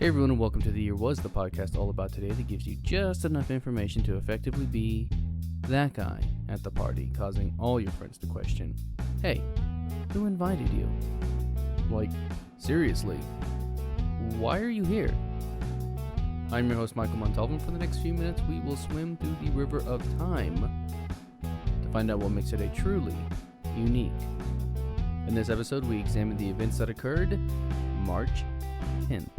Hey everyone, and welcome to The Year Was, the podcast all about today that gives you just enough information to effectively be that guy at the party, causing all your friends to question, hey, who invited you? Like, seriously, why are you here? I'm your host, Michael Montalvan. For the next few minutes, we will swim through the river of time to find out what makes it a truly unique. In this episode, we examine the events that occurred March 10th.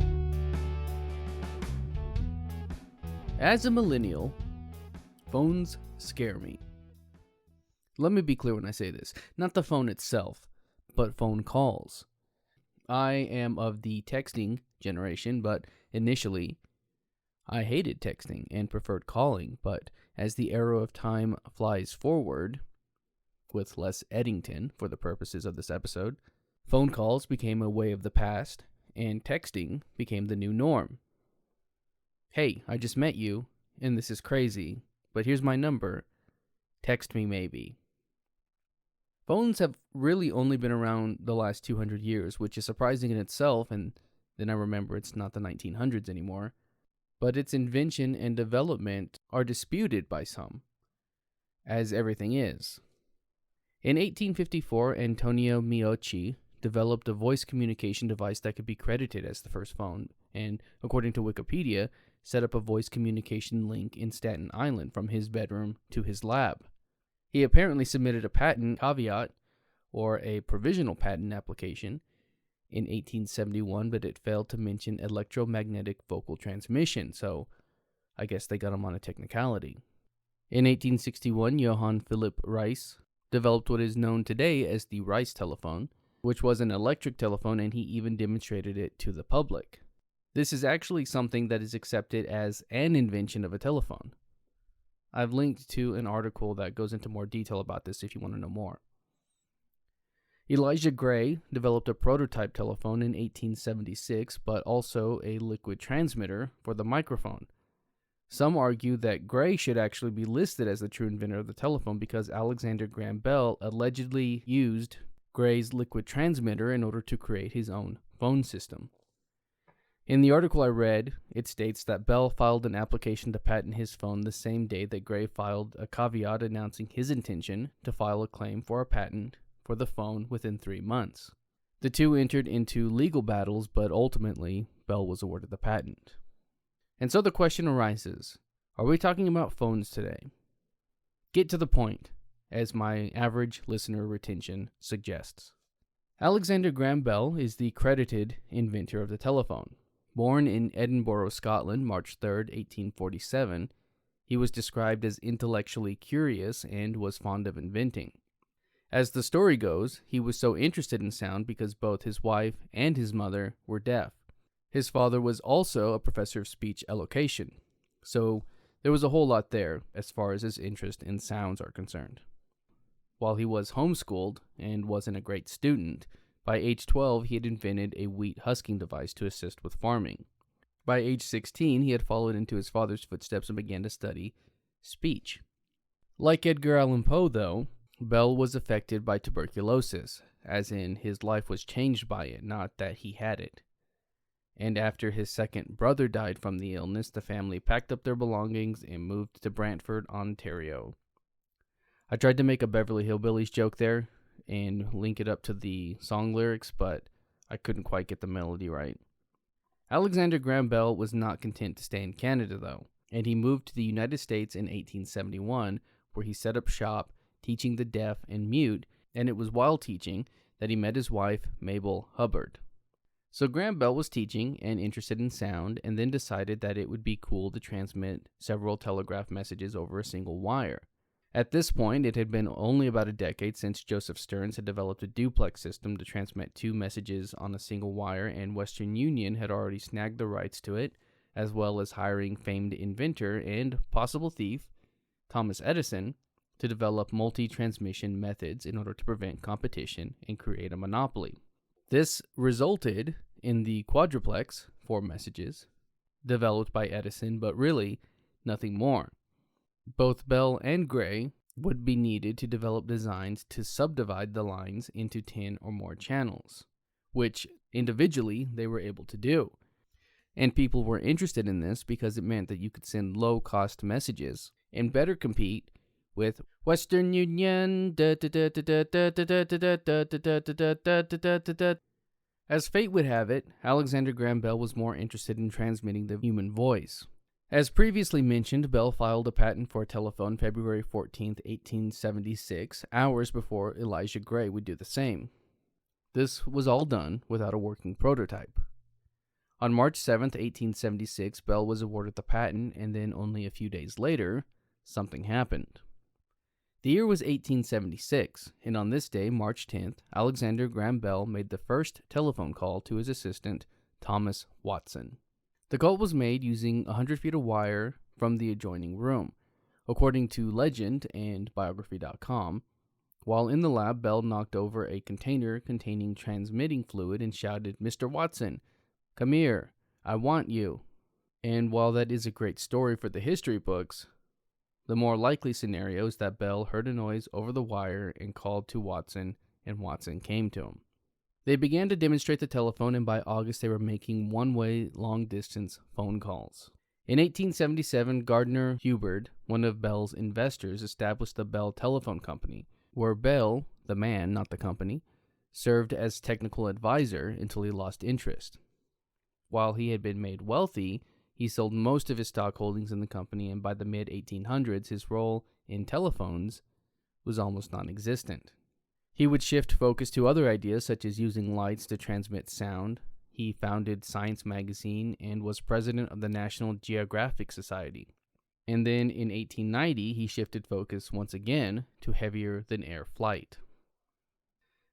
As a millennial, phones scare me. Let me be clear when I say this. Not the phone itself, but phone calls. I am of the texting generation, but initially, I hated texting and preferred calling. But as the arrow of time flies forward, with less Eddington for the purposes of this episode, phone calls became a way of the past, and texting became the new norm. Hey, I just met you, and this is crazy, but here's my number. Text me maybe. Phones have really only been around the last 200 years, which is surprising in itself, and then I remember it's not the 1900s anymore. But its invention and development are disputed by some, as everything is. In 1854, Antonio Meucci developed a voice communication device that could be credited as the first phone, and according to Wikipedia, set up a voice communication link in Staten Island from his bedroom to his lab. He apparently submitted a patent caveat, or a provisional patent application, in 1871, but it failed to mention electromagnetic vocal transmission, so I guess they got him on a technicality. In 1861, Johann Philipp Reis developed what is known today as the Reis telephone, which was an electric telephone, and he even demonstrated it to the public. This is actually something that is accepted as an invention of a telephone. I've linked to an article that goes into more detail about this if you want to know more. Elijah Gray developed a prototype telephone in 1876, but also a liquid transmitter for the microphone. Some argue that Gray should actually be listed as the true inventor of the telephone because Alexander Graham Bell allegedly used Gray's liquid transmitter in order to create his own phone system. In the article I read, it states that Bell filed an application to patent his phone the same day that Gray filed a caveat announcing his intention to file a claim for a patent for the phone within 3 months. The two entered into legal battles, but ultimately, Bell was awarded the patent. And so the question arises, are we talking about phones today? Get to the point, as my average listener retention suggests. Alexander Graham Bell is the credited inventor of the telephone. Born in Edinburgh, Scotland, March 3, 1847, he was described as intellectually curious and was fond of inventing. As the story goes, he was so interested in sound because both his wife and his mother were deaf. His father was also a professor of speech elocution, so there was a whole lot there as far as his interest in sounds are concerned. While he was homeschooled and wasn't a great student, by age 12 he had invented a wheat husking device to assist with farming. By age 16 he had followed into his father's footsteps and began to study speech. Like Edgar Allan Poe, though, Bell was affected by tuberculosis, as in his life was changed by it, not that he had it. And after his second brother died from the illness, the family packed up their belongings and moved to Brantford, Ontario. I tried to make a Beverly Hillbillies joke there and link it up to the song lyrics, but I couldn't quite get the melody right. Alexander Graham Bell was not content to stay in Canada, though, and he moved to the United States in 1871, where he set up shop teaching the deaf and mute, and it was while teaching that he met his wife, Mabel Hubbard. So Graham Bell was teaching and interested in sound, and then decided that it would be cool to transmit several telegraph messages over a single wire. At this point, it had been only about a decade since Joseph Stearns had developed a duplex system to transmit 2 messages on a single wire, and Western Union had already snagged the rights to it, as well as hiring famed inventor and possible thief, Thomas Edison, to develop multi-transmission methods in order to prevent competition and create a monopoly. This resulted in the quadruplex, 4 messages, developed by Edison, but really nothing more. Both Bell and Gray would be needed to develop designs to subdivide the lines into 10 or more channels, which individually they were able to do. And people were interested in this because it meant that you could send low-cost messages and better compete with Western Union. As fate would have it, Alexander Graham Bell was more interested in transmitting the human voice. As previously mentioned, Bell filed a patent for a telephone February 14, 1876, hours before Elijah Gray would do the same. This was all done without a working prototype. On March 7, 1876, Bell was awarded the patent, and then only a few days later, something happened. The year was 1876, and on this day, March 10th, Alexander Graham Bell made the first telephone call to his assistant, Thomas Watson. The call was made using 100 feet of wire from the adjoining room. According to legend and biography.com, while in the lab, Bell knocked over a container containing transmitting fluid and shouted, "Mr. Watson, come here, I want you." And while that is a great story for the history books, the more likely scenario is that Bell heard a noise over the wire and called to Watson, and Watson came to him. They began to demonstrate the telephone, and by August they were making one-way long-distance phone calls. In 1877, Gardner Hubbard, one of Bell's investors, established the Bell Telephone Company, where Bell, the man, not the company, served as technical advisor until he lost interest. While he had been made wealthy, he sold most of his stock holdings in the company, and by the mid-1800s, his role in telephones was almost non-existent. He would shift focus to other ideas, such as using lights to transmit sound. He founded Science Magazine and was president of the National Geographic Society. And then in 1890, he shifted focus once again to heavier-than-air flight.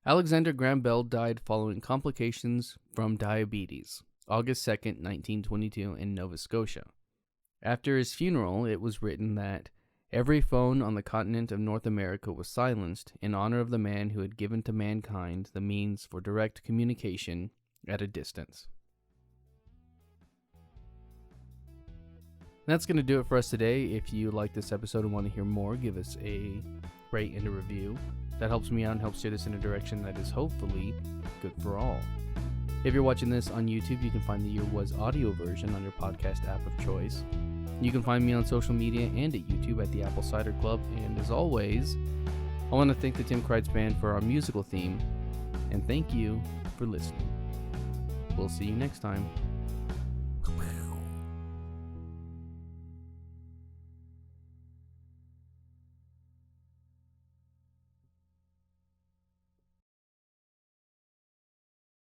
Alexander Graham Bell died following complications from diabetes, August 2nd, 1922, in Nova Scotia. After his funeral, it was written that every phone on the continent of North America was silenced in honor of the man who had given to mankind the means for direct communication at a distance. That's going to do it for us today. If you like this episode and want to hear more, give us a rate and a review. That helps me out and helps steer this in a direction that is hopefully good for all. If you're watching this on YouTube, you can find the Year Was audio version on your podcast app of choice. You can find me on social media and at YouTube at the Apple Cider Club. And as always, I want to thank the Tim Kreitz Band for our musical theme. And thank you for listening. We'll see you next time.